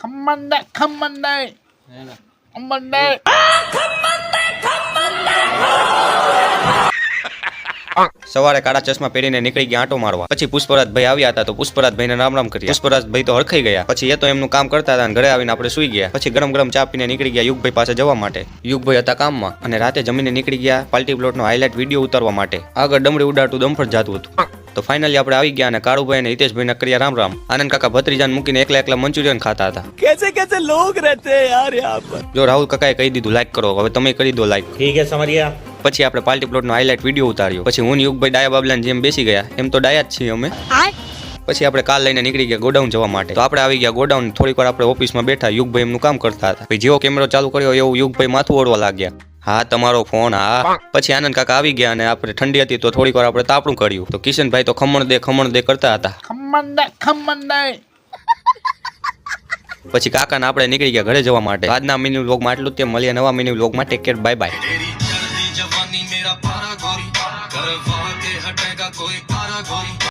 ખમંડે સવારે કાળા ચશ્મા પહેરીને નીકળી ગયા આંટો મારવા. પછી પુષ્પરાજભાઈ આવ્યા હતા તો પુષ્પરાજભાઈને રામ રામ કર્યા. પુષ્પરાજભાઈ તો હરખાઈ ગયા. પછી એ તો એમનું કામ કરતા હતા અને ઘરે આવીને આપણે સુઈ ગયા. પછી ગરમ ગરમ ચા પીને નીકળી ગયા યુગભાઈ પાસે જવા માટે. યુગભાઈ હતા કામમાં અને રાતે જમીને નીકળી ગયા પાર્ટી પ્લોટનો હાઇલાઇટ વિડીયો ઉતારવા માટે. આગળ ડમડી ઉડાડતું દમફટ જાતું હતું. તો ફાઇનલી આપણે આવી ગયા અને કાળુભાઈ અને હિતેશભાઈને કર્યા રામ રામ. આનંદ કાકા ભત્રીજાને મૂકીને એકલા એકલા મંચુરિયન ખાતા હતા. कैसे कैसे लोग रहते हैं यार यहाँ पर. જો રાહુલ કાકાએ કહી દીધું લાઈક કરો, હવે તમે કરી દો લાઈક. ठीक है समरिया. પછી આપણે પાર્ટી પ્લોટનો હાઇલાઇટ વિડીયો ઉતાર્યો. પછી હું યુગભાઈ ડાયા બાબલાની જેમ બેસી ગયા. એમ તો ડાયા જ છીએ અમે. પછી આપણે કાર લઈને નીકળી ગયા ગોડાઉન જવા માટે. તો આપણે આવી ગયા ગોડાઉન. થોડીક વાર આપણે ઓફિસમાં બેઠા. યુગભાઈ એમનું કામ કરતા હતા. પછી જેવો કેમેરો ચાલુ કર્યો એવું યુગભાઈ માથું ઓળવા લાગ્યા. હા તમારો ફોન. હા પછી આનંદ કાકા આવી ગયા અને આપણે ઠંડી હતી તો થોડીક વાર આપણે તાપણું કર્યું. તો કિશનભાઈ તો ખમણ દે કરતા હતા. ખમંડે પછી કાકાને આપણે નીકળી ગયા ઘરે જવા માટે. આજના મિની વ્લોગમાં આટલું જ. મળીએ નવા મિની વ્લોગમાં. Take care, bye bye.